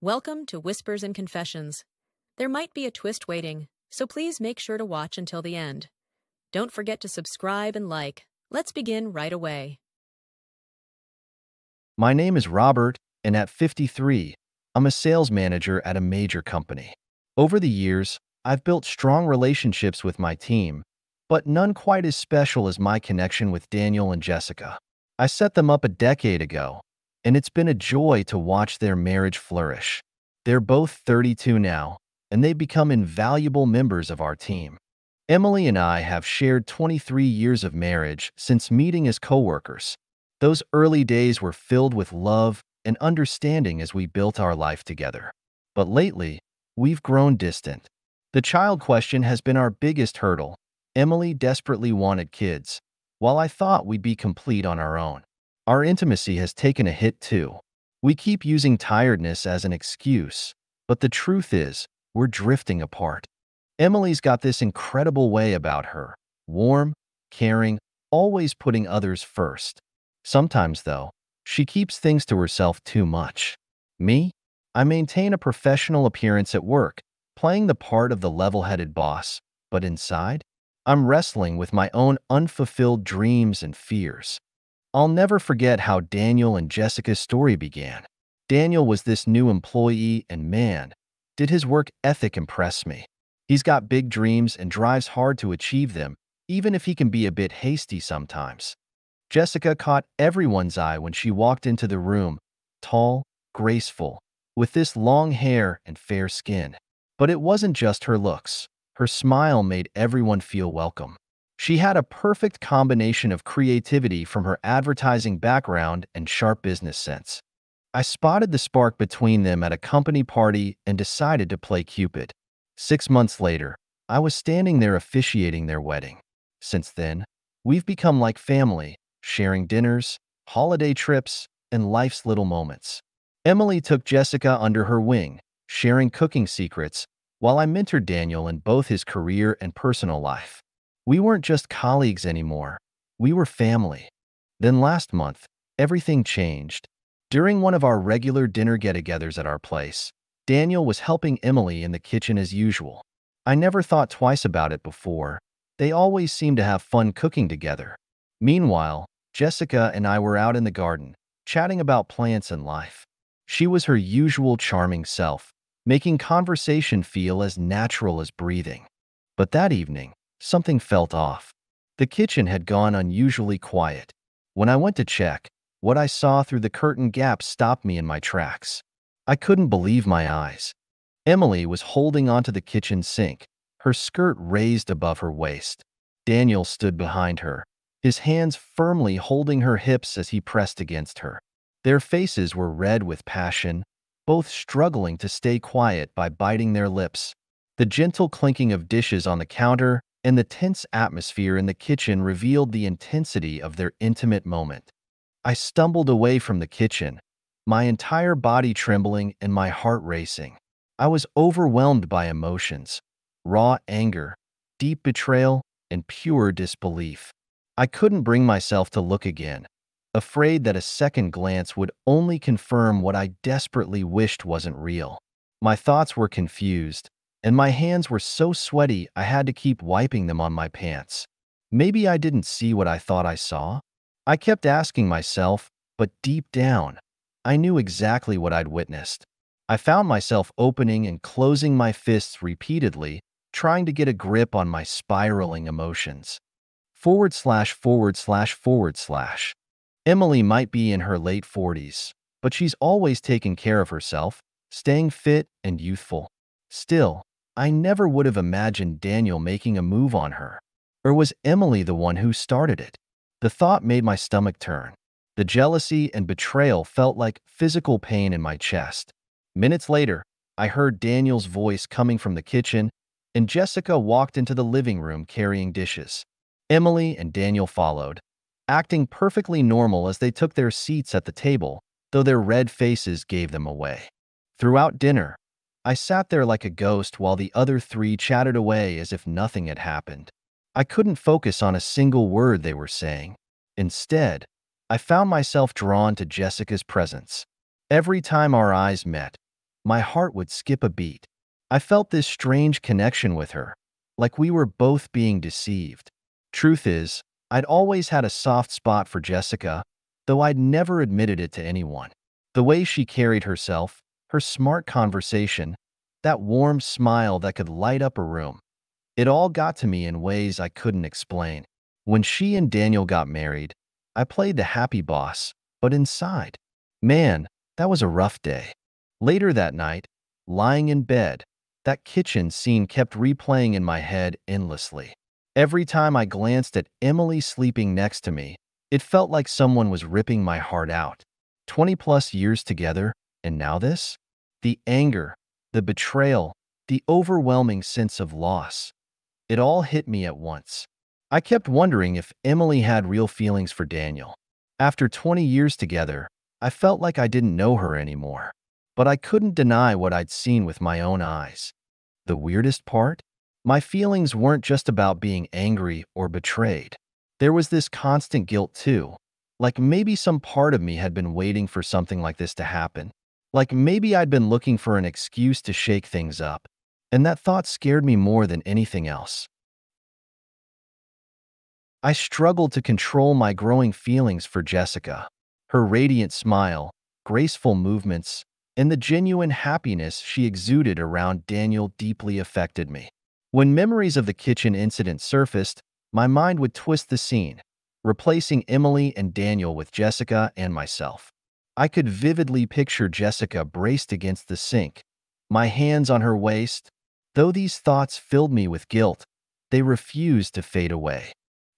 Welcome to Whispers and Confessions. There might be a twist waiting, so please make sure to watch until the end. Don't forget to subscribe and like. Let's begin right away. My name is Robert, and at 53, I'm a sales manager at a major company. Over the years, I've built strong relationships with my team, but none quite as special as my connection with Daniel and Jessica. I set them up a decade ago, and it's been a joy to watch their marriage flourish. They're both 32 now, and they've become invaluable members of our team. Emily and I have shared 23 years of marriage since meeting as coworkers. Those early days were filled with love and understanding as we built our life together. But lately, we've grown distant. The child question has been our biggest hurdle. Emily desperately wanted kids, while I thought we'd be complete on our own. Our intimacy has taken a hit too. We keep using tiredness as an excuse, but the truth is, we're drifting apart. Emily's got this incredible way about her, warm, caring, always putting others first. Sometimes, though, she keeps things to herself too much. Me? I maintain a professional appearance at work, playing the part of the level-headed boss, but inside, I'm wrestling with my own unfulfilled dreams and fears. I'll never forget how Daniel and Jessica's story began. Daniel was this new employee, and man, did his work ethic impress me. He's got big dreams and drives hard to achieve them, even if he can be a bit hasty sometimes. Jessica caught everyone's eye when she walked into the room, tall, graceful, with this long hair and fair skin. But it wasn't just her looks. Her smile made everyone feel welcome. She had a perfect combination of creativity from her advertising background and sharp business sense. I spotted the spark between them at a company party and decided to play Cupid. 6 months later, I was standing there officiating their wedding. Since then, we've become like family, sharing dinners, holiday trips, and life's little moments. Emily took Jessica under her wing, sharing cooking secrets, while I mentored Daniel in both his career and personal life. We weren't just colleagues anymore. We were family. Then last month, everything changed. During one of our regular dinner get-togethers at our place, Daniel was helping Emily in the kitchen as usual. I never thought twice about it before. They always seemed to have fun cooking together. Meanwhile, Jessica and I were out in the garden, chatting about plants and life. She was her usual charming self, making conversation feel as natural as breathing. But that evening, something felt off. The kitchen had gone unusually quiet. When I went to check, what I saw through the curtain gap stopped me in my tracks. I couldn't believe my eyes. Emily was holding onto the kitchen sink, her skirt raised above her waist. Daniel stood behind her, his hands firmly holding her hips as he pressed against her. Their faces were red with passion, both struggling to stay quiet by biting their lips. The gentle clinking of dishes on the counter and the tense atmosphere in the kitchen revealed the intensity of their intimate moment. I stumbled away from the kitchen, my entire body trembling and my heart racing. I was overwhelmed by emotions, raw anger, deep betrayal, and pure disbelief. I couldn't bring myself to look again, afraid that a second glance would only confirm what I desperately wished wasn't real. My thoughts were confused, and my hands were so sweaty I had to keep wiping them on my pants. Maybe I didn't see what I thought I saw? I kept asking myself, but deep down, I knew exactly what I'd witnessed. I found myself opening and closing my fists repeatedly, trying to get a grip on my spiraling emotions. Forward slash forward slash forward slash. Emily might be in her late 40s, but she's always taken care of herself, staying fit and youthful. Still, I never would have imagined Daniel making a move on her. Or was Emily the one who started it? The thought made my stomach turn. The jealousy and betrayal felt like physical pain in my chest. Minutes later, I heard Daniel's voice coming from the kitchen, and Jessica walked into the living room carrying dishes. Emily and Daniel followed, acting perfectly normal as they took their seats at the table, though their red faces gave them away. Throughout dinner, I sat there like a ghost while the other three chatted away as if nothing had happened. I couldn't focus on a single word they were saying. Instead, I found myself drawn to Jessica's presence. Every time our eyes met, my heart would skip a beat. I felt this strange connection with her, like we were both being deceived. Truth is, I'd always had a soft spot for Jessica, though I'd never admitted it to anyone. The way she carried herself, her smart conversation, that warm smile that could light up a room, it all got to me in ways I couldn't explain. When she and Daniel got married, I played the happy boss, but inside, man, that was a rough day. Later that night, lying in bed, that kitchen scene kept replaying in my head endlessly. Every time I glanced at Emily sleeping next to me, it felt like someone was ripping my heart out. 20 plus years together, and now this? The anger, the betrayal, the overwhelming sense of loss. It all hit me at once. I kept wondering if Emily had real feelings for Daniel. After 20 years together, I felt like I didn't know her anymore. But I couldn't deny what I'd seen with my own eyes. The weirdest part? My feelings weren't just about being angry or betrayed. There was this constant guilt too. Like maybe some part of me had been waiting for something like this to happen. Like maybe I'd been looking for an excuse to shake things up. And that thought scared me more than anything else. I struggled to control my growing feelings for Jessica. Her radiant smile, graceful movements, and the genuine happiness she exuded around Daniel deeply affected me. When memories of the kitchen incident surfaced, my mind would twist the scene, replacing Emily and Daniel with Jessica and myself. I could vividly picture Jessica braced against the sink, my hands on her waist. Though these thoughts filled me with guilt, they refused to fade away.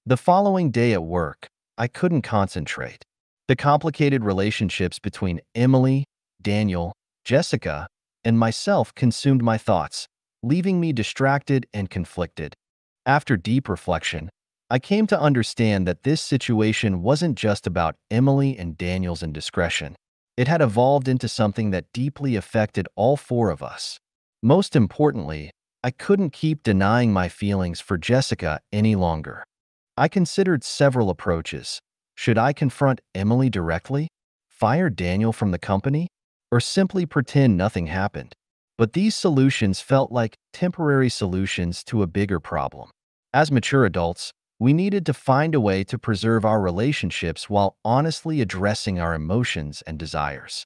The following day at work, I couldn't concentrate. The complicated relationships between Emily, Daniel, Jessica, and myself consumed my thoughts, leaving me distracted and conflicted. After deep reflection, I came to understand that this situation wasn't just about Emily and Daniel's indiscretion. It had evolved into something that deeply affected all four of us. Most importantly, I couldn't keep denying my feelings for Jessica any longer. I considered several approaches. Should I confront Emily directly, fire Daniel from the company, or simply pretend nothing happened? But these solutions felt like temporary solutions to a bigger problem. As mature adults, we needed to find a way to preserve our relationships while honestly addressing our emotions and desires.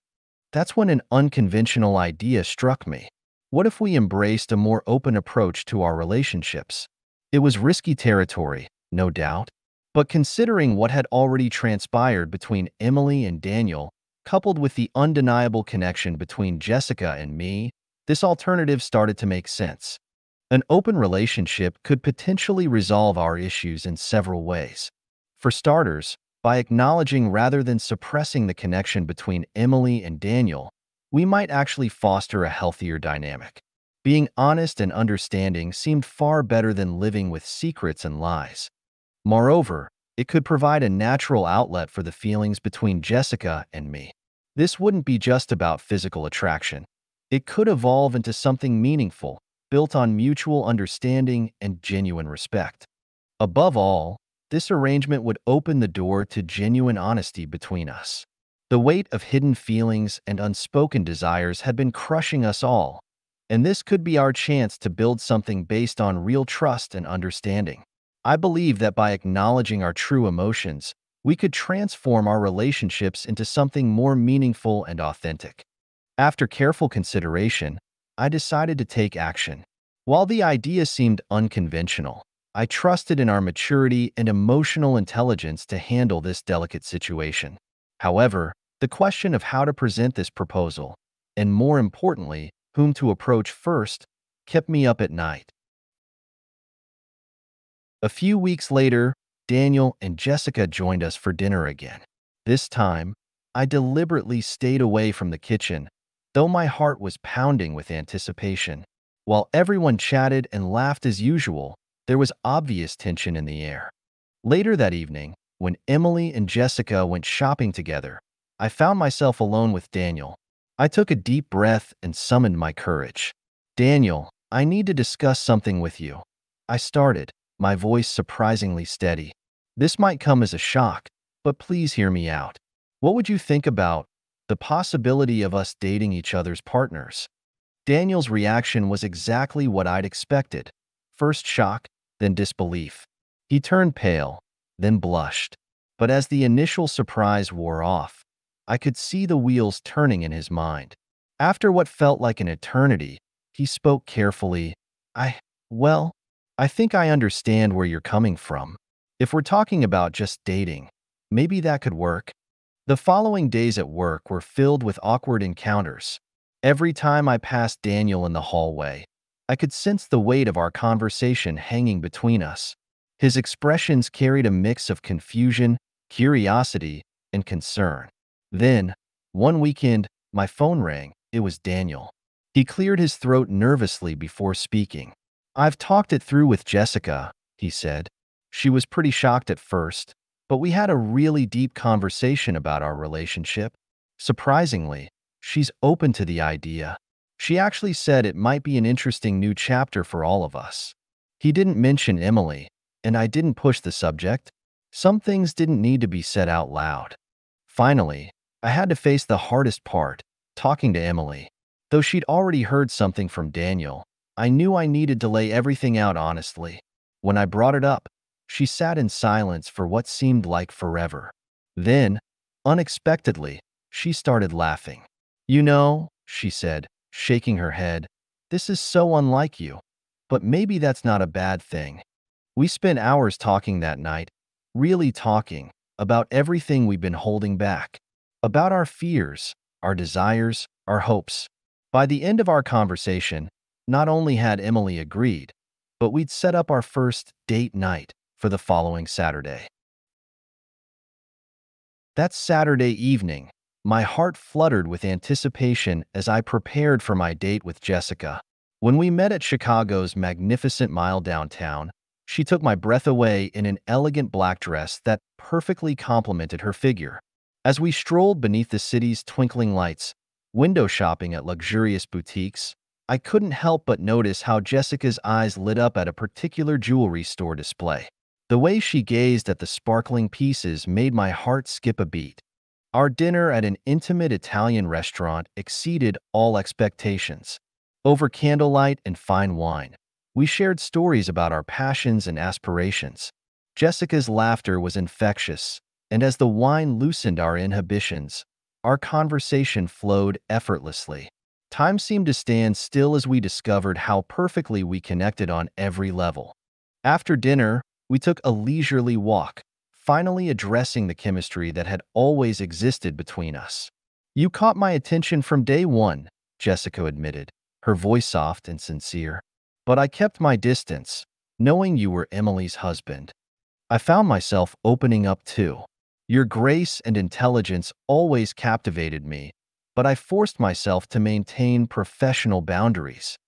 That's when an unconventional idea struck me. What if we embraced a more open approach to our relationships? It was risky territory, no doubt, but considering what had already transpired between Emily and Daniel, coupled with the undeniable connection between Jessica and me, this alternative started to make sense. An open relationship could potentially resolve our issues in several ways. For starters, by acknowledging rather than suppressing the connection between Emily and Daniel, we might actually foster a healthier dynamic. Being honest and understanding seemed far better than living with secrets and lies. Moreover, it could provide a natural outlet for the feelings between Jessica and me. This wouldn't be just about physical attraction. It could evolve into something meaningful, built on mutual understanding and genuine respect. Above all, this arrangement would open the door to genuine honesty between us. The weight of hidden feelings and unspoken desires had been crushing us all, and this could be our chance to build something based on real trust and understanding. I believe that by acknowledging our true emotions, we could transform our relationships into something more meaningful and authentic. After careful consideration, I decided to take action. While the idea seemed unconventional, I trusted in our maturity and emotional intelligence to handle this delicate situation. However, the question of how to present this proposal, and more importantly, whom to approach first, kept me up at night. A few weeks later, Daniel and Jessica joined us for dinner again. This time, I deliberately stayed away from the kitchen, though my heart was pounding with anticipation. While everyone chatted and laughed as usual, there was obvious tension in the air. Later that evening, when Emily and Jessica went shopping together, I found myself alone with Daniel. I took a deep breath and summoned my courage. "Daniel, I need to discuss something with you," I started, my voice surprisingly steady. "This might come as a shock, but please hear me out. What would you think about the possibility of us dating each other's partners. Daniel's reaction was exactly what I'd expected. First shock, then disbelief. He turned pale, then blushed. But as the initial surprise wore off, I could see the wheels turning in his mind. After what felt like an eternity, he spoke carefully. Well, I think I understand where you're coming from. If we're talking about just dating, maybe that could work. The following days at work were filled with awkward encounters. Every time I passed Daniel in the hallway, I could sense the weight of our conversation hanging between us. His expressions carried a mix of confusion, curiosity, and concern. Then, one weekend, my phone rang. It was Daniel. He cleared his throat nervously before speaking. "I've talked it through with Jessica," he said. She was pretty shocked at first, but we had a really deep conversation about our relationship. Surprisingly, she's open to the idea. She actually said it might be an interesting new chapter for all of us. He didn't mention Emily, and I didn't push the subject. Some things didn't need to be said out loud. Finally, I had to face the hardest part, talking to Emily. Though she'd already heard something from Daniel, I knew I needed to lay everything out honestly. When I brought it up, she sat in silence for what seemed like forever. Then, unexpectedly, she started laughing. "You know," she said, shaking her head, "this is so unlike you. But maybe that's not a bad thing." We spent hours talking that night, really talking, about everything we've been holding back. About our fears, our desires, our hopes. By the end of our conversation, not only had Emily agreed, but we'd set up our first date night for the following Saturday. That Saturday evening, my heart fluttered with anticipation as I prepared for my date with Jessica. When we met at Chicago's magnificent Mile downtown, she took my breath away in an elegant black dress that perfectly complemented her figure. As we strolled beneath the city's twinkling lights, window shopping at luxurious boutiques, I couldn't help but notice how Jessica's eyes lit up at a particular jewelry store display. The way she gazed at the sparkling pieces made my heart skip a beat. Our dinner at an intimate Italian restaurant exceeded all expectations. Over candlelight and fine wine, we shared stories about our passions and aspirations. Jessica's laughter was infectious, and as the wine loosened our inhibitions, our conversation flowed effortlessly. Time seemed to stand still as we discovered how perfectly we connected on every level. After dinner, we took a leisurely walk, finally addressing the chemistry that had always existed between us. "You caught my attention from day one," Jessica admitted, her voice soft and sincere. "But I kept my distance, knowing you were Emily's husband. I found myself opening up too. Your grace and intelligence always captivated me, but I forced myself to maintain professional boundaries."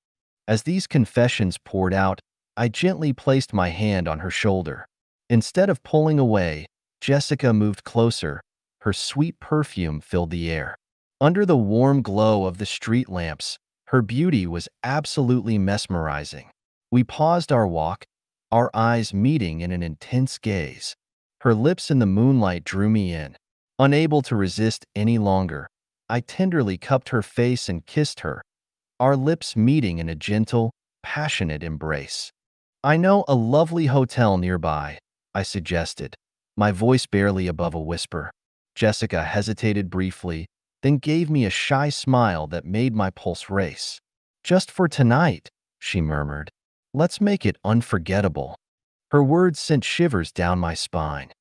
As these confessions poured out, I gently placed my hand on her shoulder. Instead of pulling away, Jessica moved closer. Her sweet perfume filled the air. Under the warm glow of the street lamps, her beauty was absolutely mesmerizing. We paused our walk, our eyes meeting in an intense gaze. Her lips in the moonlight drew me in. Unable to resist any longer, I tenderly cupped her face and kissed her, our lips meeting in a gentle, passionate embrace. "I know a lovely hotel nearby," I suggested, my voice barely above a whisper. Jessica hesitated briefly, then gave me a shy smile that made my pulse race. "Just for tonight," she murmured. "Let's make it unforgettable." Her words sent shivers down my spine.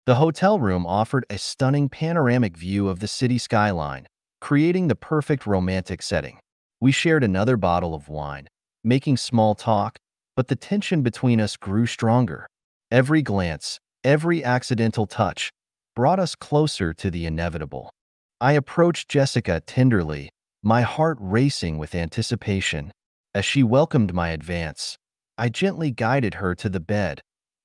The hotel room offered a stunning panoramic view of the city skyline, creating the perfect romantic setting. We shared another bottle of wine, making small talk, but the tension between us grew stronger. Every glance, every accidental touch, brought us closer to the inevitable. I approached Jessica tenderly, my heart racing with anticipation. As she welcomed my advance, I gently guided her to the bed,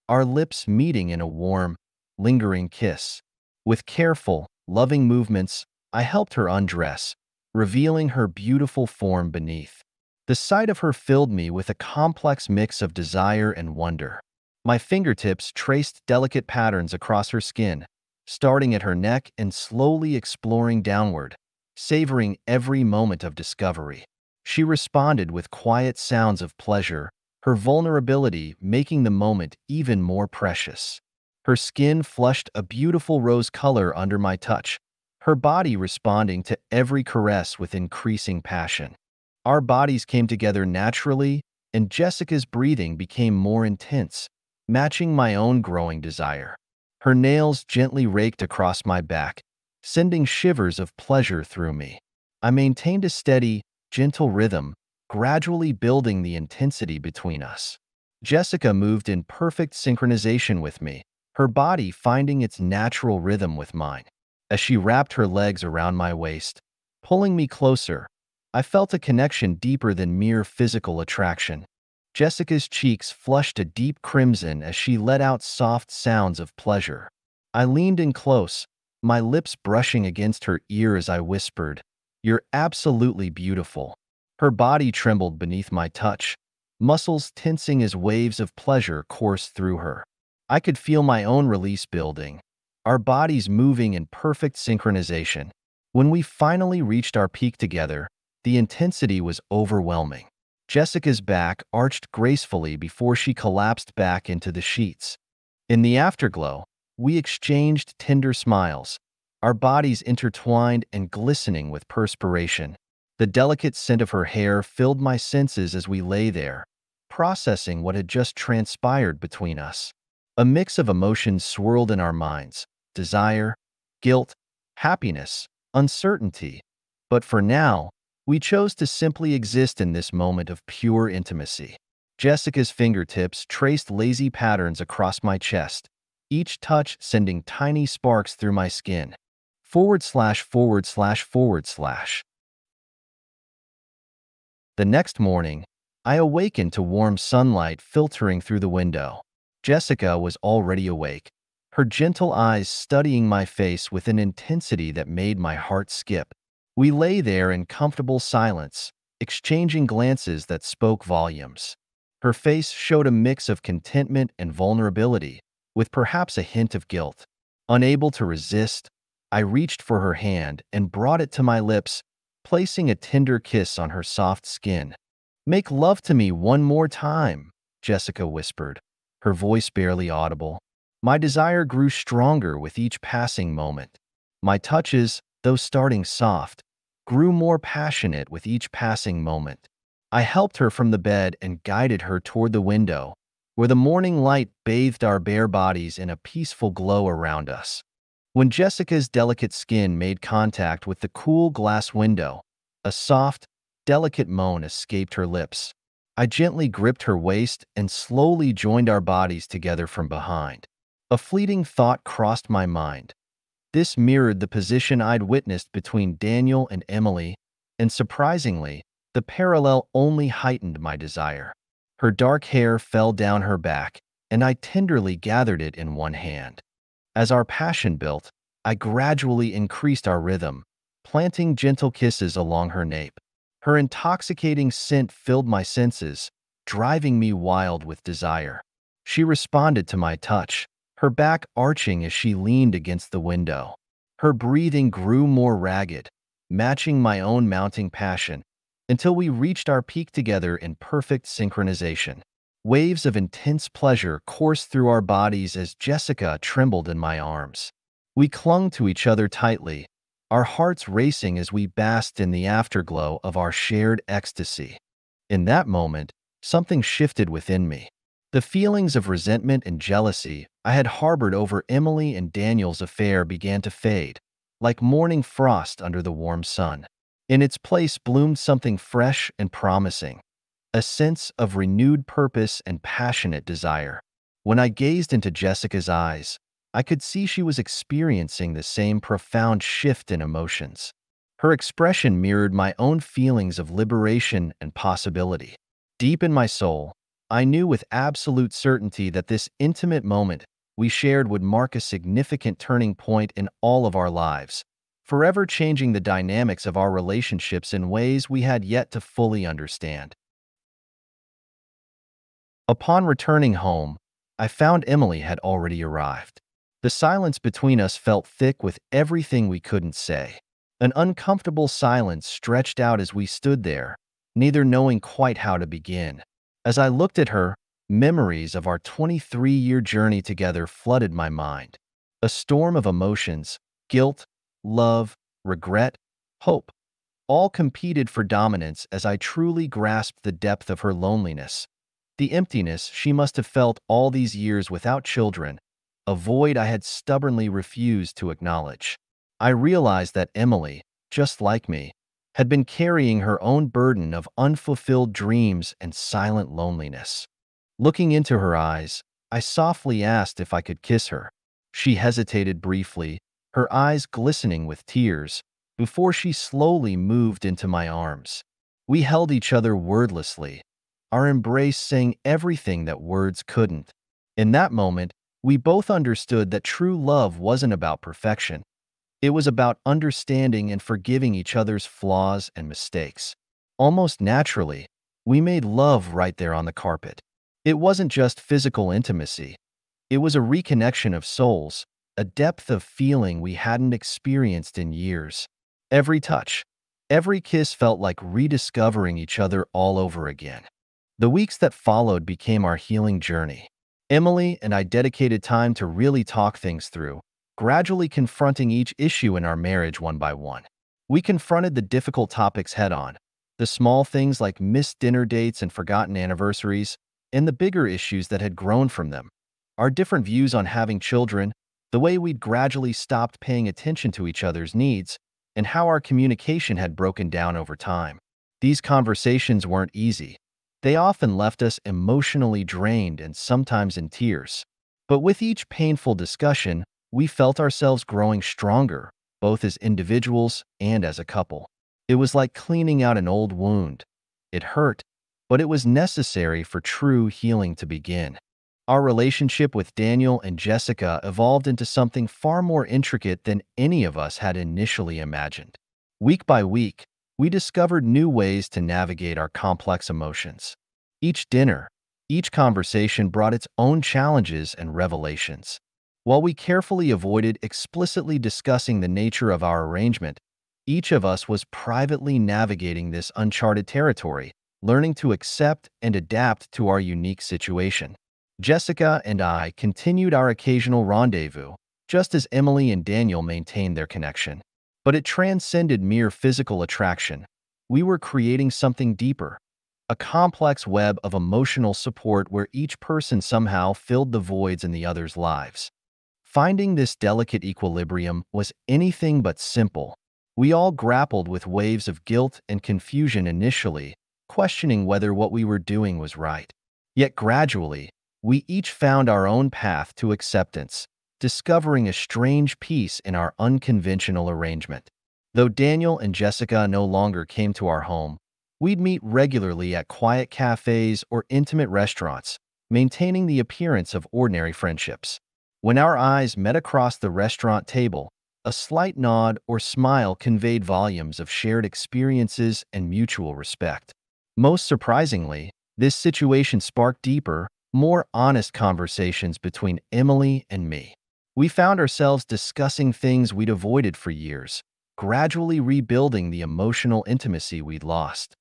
our lips meeting in a warm, lingering kiss. With careful, loving movements, I helped her undress, revealing her beautiful form beneath. The sight of her filled me with a complex mix of desire and wonder. My fingertips traced delicate patterns across her skin, starting at her neck and slowly exploring downward, savoring every moment of discovery. She responded with quiet sounds of pleasure, her vulnerability making the moment even more precious. Her skin flushed a beautiful rose color under my touch, her body responding to every caress with increasing passion. Our bodies came together naturally, and Jessica's breathing became more intense, matching my own growing desire. Her nails gently raked across my back, sending shivers of pleasure through me. I maintained a steady, gentle rhythm, gradually building the intensity between us. Jessica moved in perfect synchronization with me, her body finding its natural rhythm with mine. As she wrapped her legs around my waist, pulling me closer, I felt a connection deeper than mere physical attraction. Jessica's cheeks flushed a deep crimson as she let out soft sounds of pleasure. I leaned in close, my lips brushing against her ear as I whispered, "You're absolutely beautiful." Her body trembled beneath my touch, muscles tensing as waves of pleasure coursed through her. I could feel my own release building, our bodies moving in perfect synchronization. When we finally reached our peak together, the intensity was overwhelming. Jessica's back arched gracefully before she collapsed back into the sheets. In the afterglow, we exchanged tender smiles, our bodies intertwined and glistening with perspiration. The delicate scent of her hair filled my senses as we lay there, processing what had just transpired between us. A mix of emotions swirled in our minds: desire, guilt, happiness, uncertainty. But for now, we chose to simply exist in this moment of pure intimacy. Jessica's fingertips traced lazy patterns across my chest, each touch sending tiny sparks through my skin. Forward slash forward slash forward slash. The next morning, I awakened to warm sunlight filtering through the window. Jessica was already awake, her gentle eyes studying my face with an intensity that made my heart skip. We lay there in comfortable silence, exchanging glances that spoke volumes. Her face showed a mix of contentment and vulnerability, with perhaps a hint of guilt. Unable to resist, I reached for her hand and brought it to my lips, placing a tender kiss on her soft skin. "Make love to me one more time," Jessica whispered, her voice barely audible. My desire grew stronger with each passing moment. My touches, though starting soft, grew more passionate with each passing moment. I helped her from the bed and guided her toward the window, where the morning light bathed our bare bodies in a peaceful glow around us. When Jessica's delicate skin made contact with the cool glass window, a soft, delicate moan escaped her lips. I gently gripped her waist and slowly joined our bodies together from behind. A fleeting thought crossed my mind. This mirrored the position I'd witnessed between Daniel and Emily, and surprisingly, the parallel only heightened my desire. Her dark hair fell down her back, and I tenderly gathered it in one hand. As our passion built, I gradually increased our rhythm, planting gentle kisses along her nape. Her intoxicating scent filled my senses, driving me wild with desire. She responded to my touch, her back arching as she leaned against the window. Her breathing grew more ragged, matching my own mounting passion, until we reached our peak together in perfect synchronization. Waves of intense pleasure coursed through our bodies as Jessica trembled in my arms. We clung to each other tightly, our hearts racing as we basked in the afterglow of our shared ecstasy. In that moment, something shifted within me. The feelings of resentment and jealousy I had harbored over Emily and Daniel's affair began to fade, like morning frost under the warm sun. In its place bloomed something fresh and promising, a sense of renewed purpose and passionate desire. When I gazed into Jessica's eyes, I could see she was experiencing the same profound shift in emotions. Her expression mirrored my own feelings of liberation and possibility. Deep in my soul, I knew with absolute certainty that this intimate moment we shared would mark a significant turning point in all of our lives, forever changing the dynamics of our relationships in ways we had yet to fully understand. Upon returning home, I found Emily had already arrived. The silence between us felt thick with everything we couldn't say. An uncomfortable silence stretched out as we stood there, neither knowing quite how to begin. As I looked at her, memories of our 23-year journey together flooded my mind. A storm of emotions, guilt, love, regret, hope, all competed for dominance as I truly grasped the depth of her loneliness. The emptiness she must have felt all these years without children, a void I had stubbornly refused to acknowledge. I realized that Emily, just like me, had been carrying her own burden of unfulfilled dreams and silent loneliness. Looking into her eyes, I softly asked if I could kiss her. She hesitated briefly, her eyes glistening with tears, before she slowly moved into my arms. We held each other wordlessly, our embrace saying everything that words couldn't. In that moment, we both understood that true love wasn't about perfection. It was about understanding and forgiving each other's flaws and mistakes. Almost naturally, we made love right there on the carpet. It wasn't just physical intimacy. It was a reconnection of souls, a depth of feeling we hadn't experienced in years. Every touch, every kiss felt like rediscovering each other all over again. The weeks that followed became our healing journey. Emily and I dedicated time to really talk things through, gradually confronting each issue in our marriage one by one. We confronted the difficult topics head-on, the small things like missed dinner dates and forgotten anniversaries, and the bigger issues that had grown from them. Our different views on having children, the way we'd gradually stopped paying attention to each other's needs, and how our communication had broken down over time. These conversations weren't easy. They often left us emotionally drained and sometimes in tears. But with each painful discussion, we felt ourselves growing stronger, both as individuals and as a couple. It was like cleaning out an old wound. It hurt, but it was necessary for true healing to begin. Our relationship with Daniel and Jessica evolved into something far more intricate than any of us had initially imagined. Week by week, we discovered new ways to navigate our complex emotions. Each dinner, each conversation brought its own challenges and revelations. While we carefully avoided explicitly discussing the nature of our arrangement, each of us was privately navigating this uncharted territory, learning to accept and adapt to our unique situation. Jessica and I continued our occasional rendezvous, just as Emily and Daniel maintained their connection. But it transcended mere physical attraction. We were creating something deeper, a complex web of emotional support where each person somehow filled the voids in the other's lives. Finding this delicate equilibrium was anything but simple. We all grappled with waves of guilt and confusion initially, questioning whether what we were doing was right. Yet gradually, we each found our own path to acceptance, discovering a strange peace in our unconventional arrangement. Though Daniel and Jessica no longer came to our home, we'd meet regularly at quiet cafes or intimate restaurants, maintaining the appearance of ordinary friendships. When our eyes met across the restaurant table, a slight nod or smile conveyed volumes of shared experiences and mutual respect. Most surprisingly, this situation sparked deeper, more honest conversations between Emily and me. We found ourselves discussing things we'd avoided for years, gradually rebuilding the emotional intimacy we'd lost.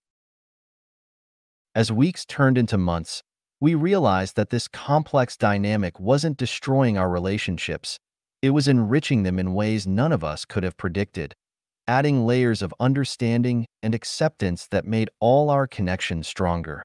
As weeks turned into months, we realized that this complex dynamic wasn't destroying our relationships. It was enriching them in ways none of us could have predicted, adding layers of understanding and acceptance that made all our connections stronger.